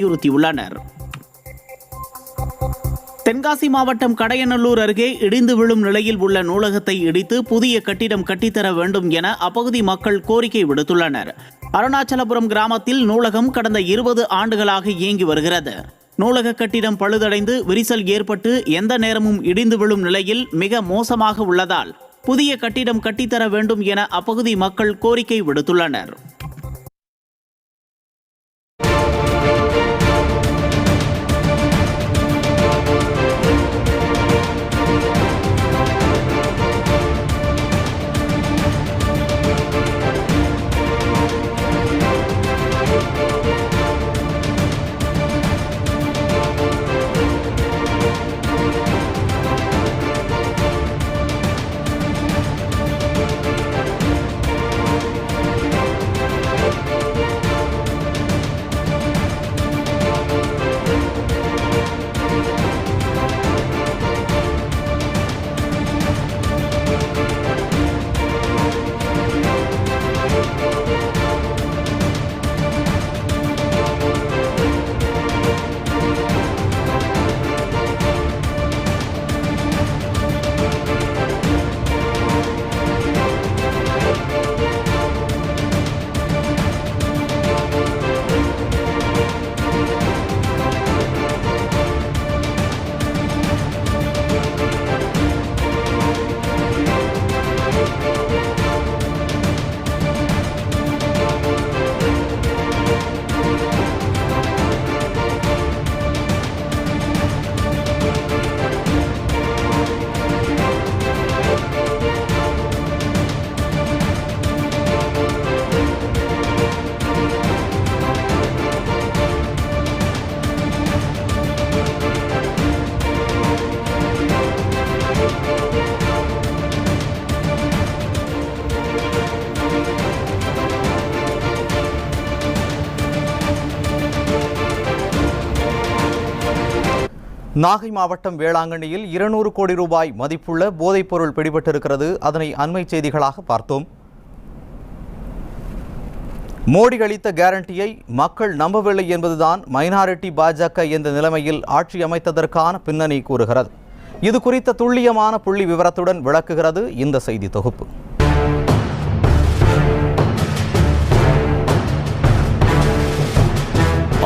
வலியுறுத்தியுள்ளனர். தென்காசி மாவட்டம் கடையநல்லூர் அருகே இடிந்து விழும் நிலையில் உள்ள நூலகத்தை இடித்து புதிய கட்டிடம் கட்டித்தர வேண்டும் என அப்பகுதி மக்கள் கோரிக்கை விடுத்துள்ளனர். அருணாச்சலபுரம் கிராமத்தில் நூலகம் கடந்த 20 ஆண்டுகளாக இயங்கி வருகிறது. நூலக கட்டிடம் பழுதடைந்து விரிசல் ஏற்பட்டு எந்த நேரமும் இடிந்து விழும் நிலையில் மிக மோசமாக உள்ளதால் புதிய கட்டிடம் கட்டித்தர வேண்டும் என அப்பகுதி மக்கள் கோரிக்கை விடுத்துள்ளனர். நாகை மாவட்டம் வேளாங்கண்ணியில் 200 கோடி ரூபாய் மதிப்புள்ள போதைப்பொருள் பிடிபட்டிருக்கிறது. அதனை அண்மை செய்திகளாக பார்த்தோம். மோடி அளித்த கேரண்டியை மக்கள் நம்பவில்லை என்பதுதான் மைனாரிட்டி பாஜக என்ற நிலைமையில் ஆட்சி அமைத்ததற்கான பின்னணி கூறுகிறது. இது குறித்த துல்லியமான புள்ளி விவரத்துடன் விளக்குகிறது இந்த செய்தி தொகுப்பு.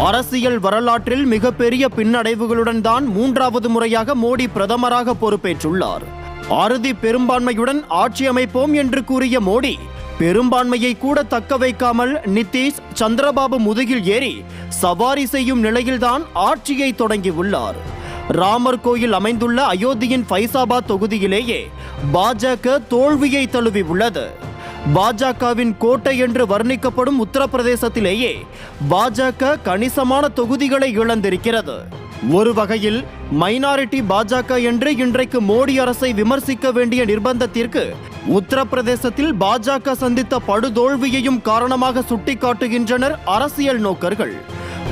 அரசியல் வரலாற்றில் மிகப்பெரிய பின்னடைவுகளுடன் தான் 3வது முறையாக மோடி பிரதமராக பொறுப்பேற்றுள்ளார். அறுதி பெரும்பான்மையுடன் ஆட்சி அமைப்போம் என்று கூறிய மோடி பெரும்பான்மையை கூட தக்க வைக்காமல் நிதிஷ், சந்திரபாபு முதுகில் ஏறி சவாரி செய்யும் நிலையில்தான் ஆட்சியை தொடங்கியுள்ளார். ராமர் கோயில் அமைந்துள்ள அயோத்தியின் ஃபைசாபாத் தொகுதியிலேயே பாஜக தோல்வியை தழுவி உள்ளது. பாஜகவின் கோட்டை என்று வர்ணிக்கப்படும் உத்தரப்பிரதேசத்திலேயே பாஜக கணிசமான தொகுதிகளை இழந்திருக்கிறது. ஒரு வகையில் மைனாரிட்டி பாஜக என்று இன்றைக்கு மோடி அரசை விமர்சிக்க வேண்டிய நிர்பந்தத்திற்கு உத்தரப்பிரதேசத்தில் பாஜக சந்தித்த படுதோல்வியையும் காரணமாக சுட்டிக்காட்டுகின்றனர் அரசியல் நோக்கர்கள்.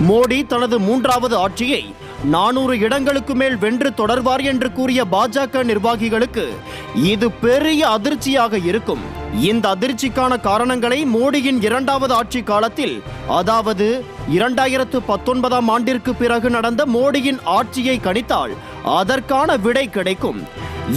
மோடி தனது 3வது ஆட்சியை 400 இடங்களுக்கு மேல் வென்று தொடர்வார் என்று கூறிய பாஜக நிர்வாகிகளுக்கு இது பெரிய அதிர்ச்சியாக இருக்கும். இந்த அதிர்ச்சிக்கான காரணங்களை மோடியின் 2வது ஆட்சி காலத்தில், அதாவது 2019ஆம் ஆண்டிற்கு பிறகு நடந்த மோடியின் ஆட்சியை கணித்தால் அதற்கான விடை கிடைக்கும்.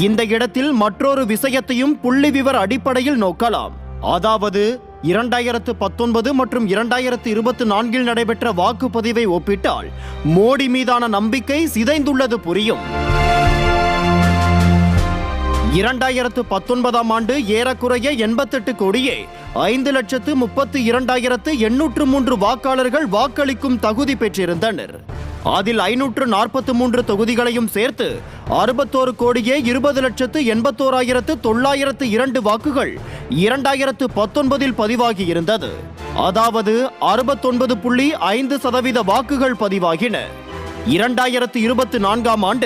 இந்த இடத்தில் மற்றொரு விஷயத்தையும் புள்ளி விவர அடிப்படையில் நோக்கலாம். அதாவது 2019 மற்றும் 2024இல் நடைபெற்ற வாக்குப்பதிவை ஒப்பிட்டால் மோடி மீதான நம்பிக்கை சிதைந்துள்ளது புரியும். 2019ஆம் ஆண்டு ஏறக்குறைய 88 கோடியே 5,32,803 வாக்காளர்கள் வாக்களிக்கும் தகுதி பெற்றிருந்தனர். அதில் 543 தொகுதிகளையும் சேர்த்து 61 கோடியே 20,81,902 வாக்குகள் 2019இல் பதிவாகியிருந்தது. அதாவது 69.5% வாக்குகள் பதிவாகின. 2024ஆம் ஆண்டு